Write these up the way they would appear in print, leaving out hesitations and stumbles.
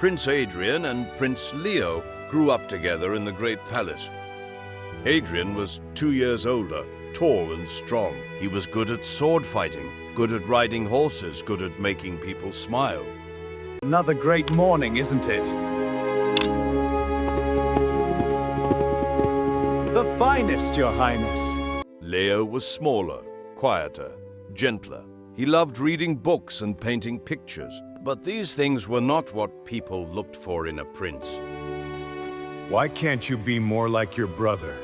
Prince Adrian and Prince Leo grew up together in the great palace. Adrian was 2 years older, tall and strong. He was good at sword fighting, good at riding horses, good at making people smile. Another great morning, isn't it? The finest, Your Highness. Leo was smaller, quieter, gentler. He loved reading books and painting pictures, but these things were not what people looked for in a prince. Why can't you be more like your brother?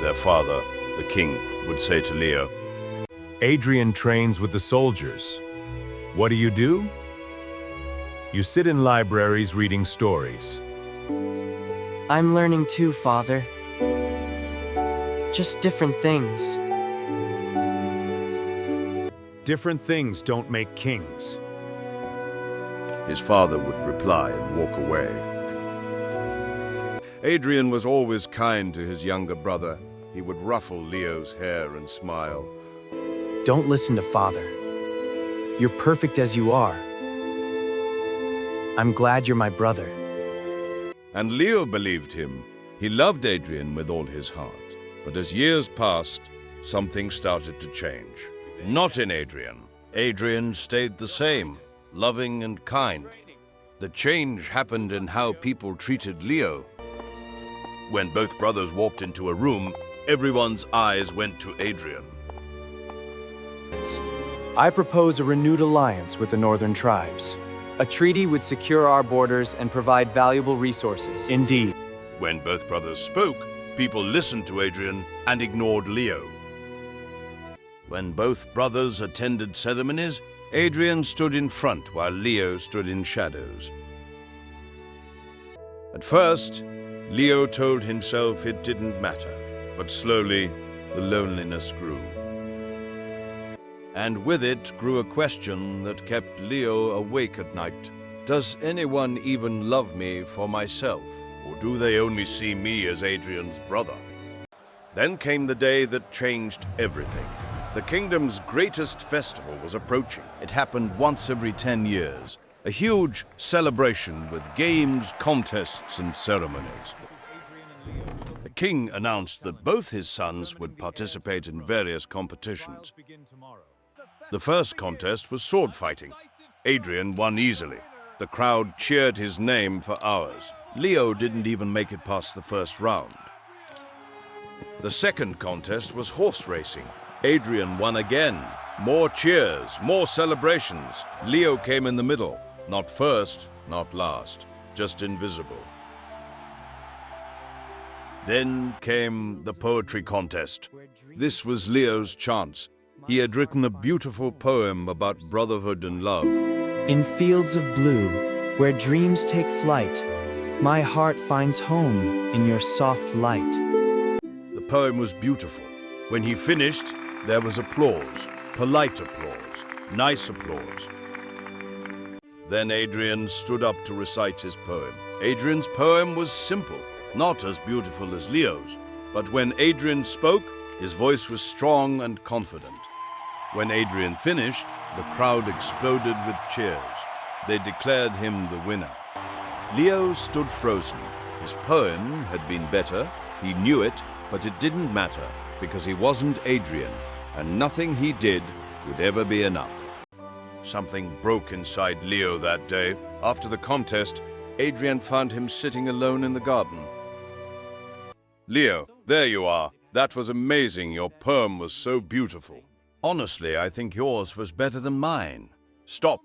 Their father, the king, would say to Leo. Adrian trains with the soldiers. What do? You sit in libraries reading stories. I'm learning too, Father. Just different things. Different things don't make kings. His father would reply and walk away. Adrian was always kind to his younger brother. He would ruffle Leo's hair and smile. Don't listen to Father. You're perfect as you are. I'm glad you're my brother. And Leo believed him. He loved Adrian with all his heart. But as years passed, something started to change. Not in Adrian. Adrian stayed the same, loving and kind. The change happened in how people treated Leo. When both brothers walked into a room, everyone's eyes went to Adrian. I propose a renewed alliance with the northern tribes. A treaty would secure our borders and provide valuable resources. Indeed. When both brothers spoke, people listened to Adrian and ignored Leo. When both brothers attended ceremonies, Adrian stood in front while Leo stood in shadows. At first, Leo told himself it didn't matter, but slowly the loneliness grew. And with it grew a question that kept Leo awake at night. Does anyone even love me for myself, or do they only see me as Adrian's brother? Then came the day that changed everything. The kingdom's greatest festival was approaching. It happened once every 10 years. A huge celebration with games, contests, and ceremonies. The king announced that both his sons would participate in various competitions. The first contest was sword fighting. Adrian won easily. The crowd cheered his name for hours. Leo didn't even make it past the first round. The second contest was horse racing. Adrian won again. More cheers, more celebrations. Leo came in the middle. Not first, not last, just invisible. Then came the poetry contest. This was Leo's chance. He had written a beautiful poem about brotherhood and love. In fields of blue, where dreams take flight, my heart finds home in your soft light. The poem was beautiful. When he finished, there was applause, polite applause, nice applause. Then Adrian stood up to recite his poem. Adrian's poem was simple, not as beautiful as Leo's, but when Adrian spoke, his voice was strong and confident. When Adrian finished, the crowd exploded with cheers. They declared him the winner. Leo stood frozen. His poem had been better, he knew it, but it didn't matter because he wasn't Adrian, and nothing he did would ever be enough. Something broke inside Leo that day. After the contest, Adrian found him sitting alone in the garden. Leo, there you are. That was amazing. Your poem was so beautiful. Honestly, I think yours was better than mine. Stop.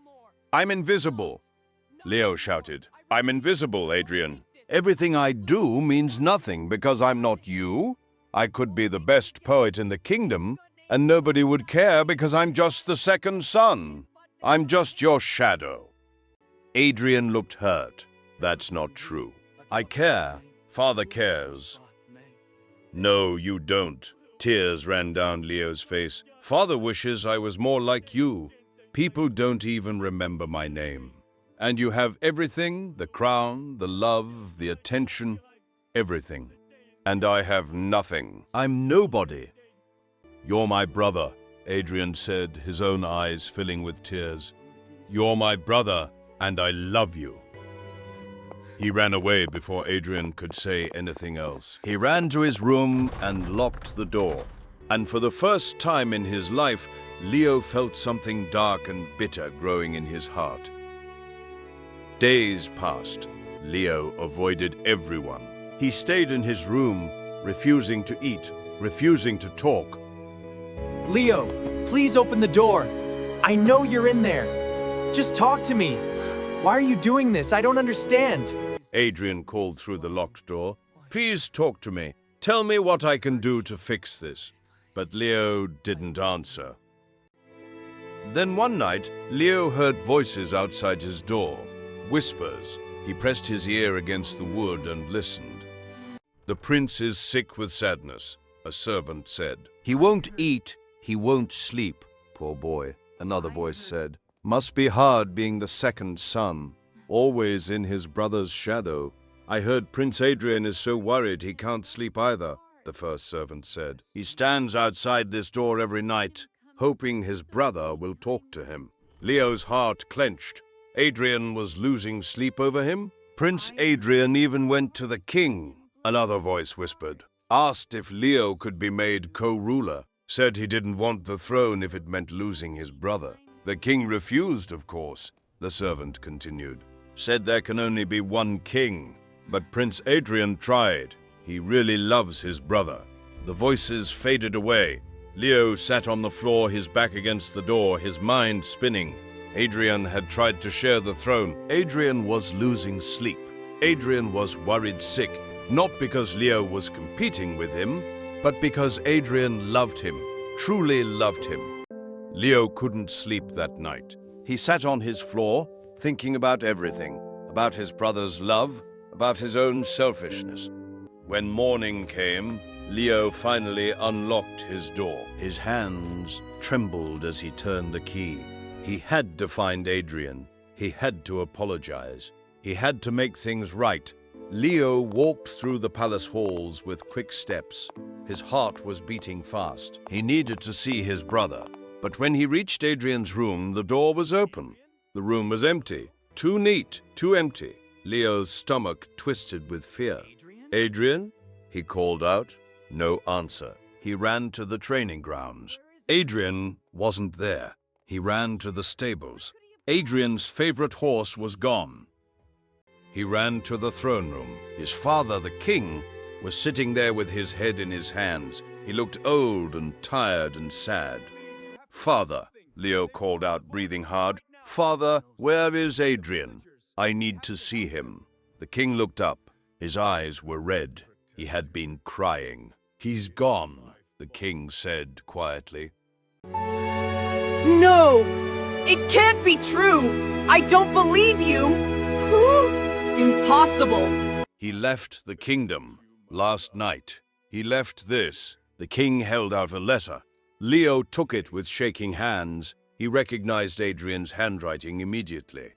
I'm invisible. Leo shouted. I'm invisible, Adrian. Everything I do means nothing because I'm not you. I could be the best poet in the kingdom, and nobody would care because I'm just the second son. I'm just your shadow. Adrian looked hurt. That's not true. I care. Father cares. No, you don't. Tears ran down Leo's face. Father wishes I was more like you. People don't even remember my name. And you have everything, the crown, the love, the attention, everything. And I have nothing. I'm nobody. You're my brother, Adrian said, his own eyes filling with tears. You're my brother, and I love you. He ran away before Adrian could say anything else. He ran to his room and locked the door. And for the first time in his life, Leo felt something dark and bitter growing in his heart. Days passed. Leo avoided everyone. He stayed in his room, refusing to eat, refusing to talk. Leo, please open the door. I know you're in there. Just talk to me. Why are you doing this? I don't understand. Adrian called through the locked door. Please talk to me. Tell me what I can do to fix this. But Leo didn't answer. Then one night, Leo heard voices outside his door. Whispers. He pressed his ear against the wood and listened. The prince is sick with sadness, a servant said. He won't eat, he won't sleep, poor boy, another voice said. Must be hard being the second son, always in his brother's shadow. I heard Prince Adrian is so worried he can't sleep either, the first servant said. He stands outside this door every night, hoping his brother will talk to him. Leo's heart clenched. Adrian was losing sleep over him. Prince Adrian even went to the king, another voice whispered. Asked if Leo could be made co-ruler. Said he didn't want the throne if it meant losing his brother. The king refused, of course, the servant continued. Said there can only be one king. But Prince Adrian tried. He really loves his brother. The voices faded away. Leo sat on the floor, his back against the door, his mind spinning. Adrian had tried to share the throne. Adrian was losing sleep. Adrian was worried sick, not because Leo was competing with him, but because Adrian loved him, truly loved him. Leo couldn't sleep that night. He sat on his floor, thinking about everything, about his brother's love, about his own selfishness. When morning came, Leo finally unlocked his door. His hands trembled as he turned the key. He had to find Adrian. He had to apologize. He had to make things right. Leo walked through the palace halls with quick steps. His heart was beating fast. He needed to see his brother. But when he reached Adrian's room, the door was open. The room was empty. Too neat, too empty. Leo's stomach twisted with fear. Adrian? He called out. No answer. He ran to the training grounds. Adrian wasn't there. He ran to the stables. Adrian's favorite horse was gone. He ran to the throne room. His father, the king, was sitting there with his head in his hands. He looked old and tired and sad. Father, Leo called out, breathing hard. Father, where is Adrian? I need to see him. The king looked up. His eyes were red. He had been crying. He's gone, the king said quietly. No! It can't be true! I don't believe you! Impossible! He left the kingdom last night. He left this. The king held out a letter. Leo took it with shaking hands. He recognized Adrian's handwriting immediately.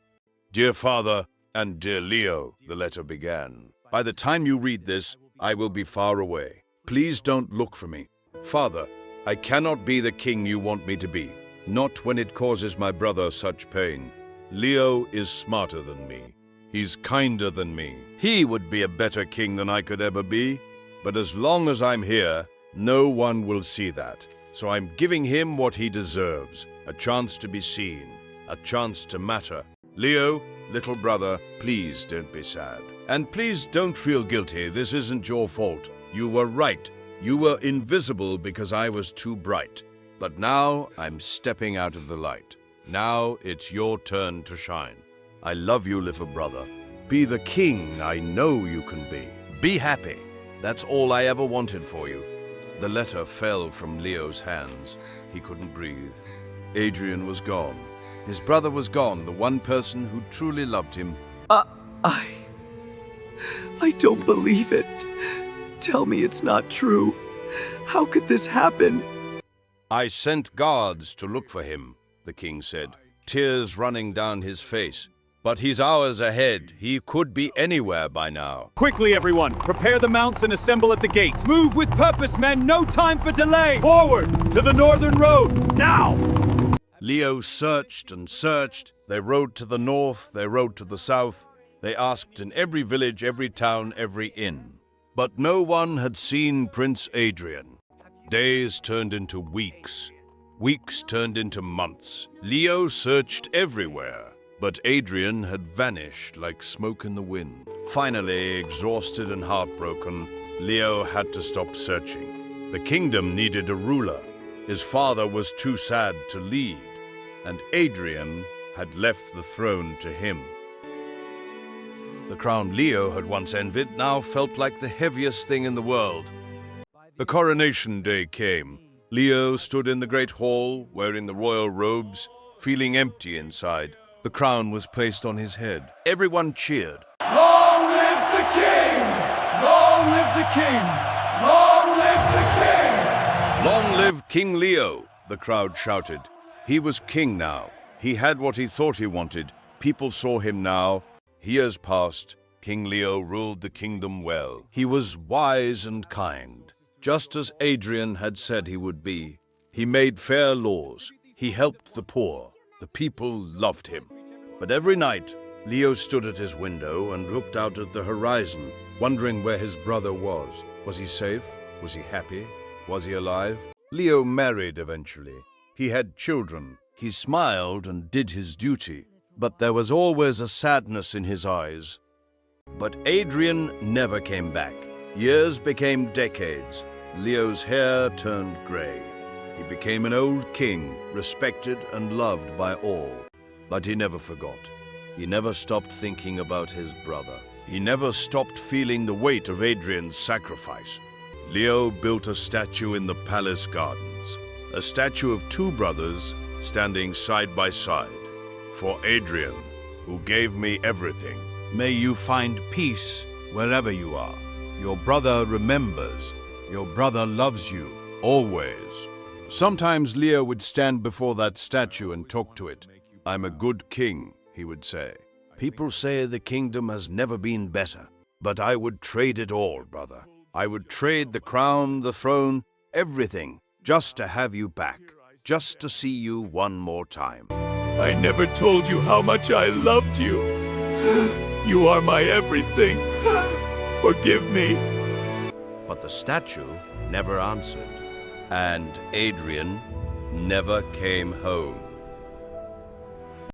Dear Father and dear Leo, the letter began. By the time you read this, I will be far away. Please don't look for me. Father, I cannot be the king you want me to be. Not when it causes my brother such pain. Leo is smarter than me. He's kinder than me. He would be a better king than I could ever be. But as long as I'm here, no one will see that. So I'm giving him what he deserves. A chance to be seen. A chance to matter. Leo, little brother, please don't be sad. And please don't feel guilty. This isn't your fault. You were right. You were invisible because I was too bright. But now I'm stepping out of the light. Now it's your turn to shine. I love you, little brother. Be the king I know you can be. Be happy. That's all I ever wanted for you. The letter fell from Leo's hands. He couldn't breathe. Adrian was gone. His brother was gone, the one person who truly loved him. I don't believe it. Tell me it's not true. How could this happen? I sent guards to look for him, the king said, tears running down his face. But he's hours ahead. He could be anywhere by now. Quickly, everyone! Prepare the mounts and assemble at the gate. Move with purpose, men! No time for delay! Forward! To the northern road! Now! Leo searched and searched. They rode to the north, they rode to the south. They asked in every village, every town, every inn. But no one had seen Prince Adrian. Days turned into weeks. Weeks turned into months. Leo searched everywhere, but Adrian had vanished like smoke in the wind. Finally, exhausted and heartbroken, Leo had to stop searching. The kingdom needed a ruler. His father was too sad to lead, and Adrian had left the throne to him. The crown Leo had once envied now felt like the heaviest thing in the world. The coronation day came. Leo stood in the great hall, wearing the royal robes, feeling empty inside. The crown was placed on his head. Everyone cheered. Long live the king! Long live the king! Long live the king! Long live King Leo, the crowd shouted. He was king now. He had what he thought he wanted. People saw him now. Years passed. King Leo ruled the kingdom well. He was wise and kind, just as Adrian had said he would be. He made fair laws. He helped the poor. The people loved him. But every night, Leo stood at his window and looked out at the horizon, wondering where his brother was. Was he safe? Was he happy? Was he alive? Leo married eventually. He had children. He smiled and did his duty. But there was always a sadness in his eyes. But Adrian never came back. Years became decades. Leo's hair turned gray. He became an old king, respected and loved by all. But he never forgot. He never stopped thinking about his brother. He never stopped feeling the weight of Adrian's sacrifice. Leo built a statue in the palace gardens. A statue of two brothers standing side by side. For Adrian, who gave me everything. May you find peace wherever you are. Your brother remembers. Your brother loves you, always. Sometimes Leo would stand before that statue and talk to it. I'm a good king, he would say. People say the kingdom has never been better. But I would trade it all, brother. I would trade the crown, the throne, everything, just to have you back. Just to see you one more time. I never told you how much I loved you. You are my everything. Forgive me. But the statue never answered, and Adrian never came home.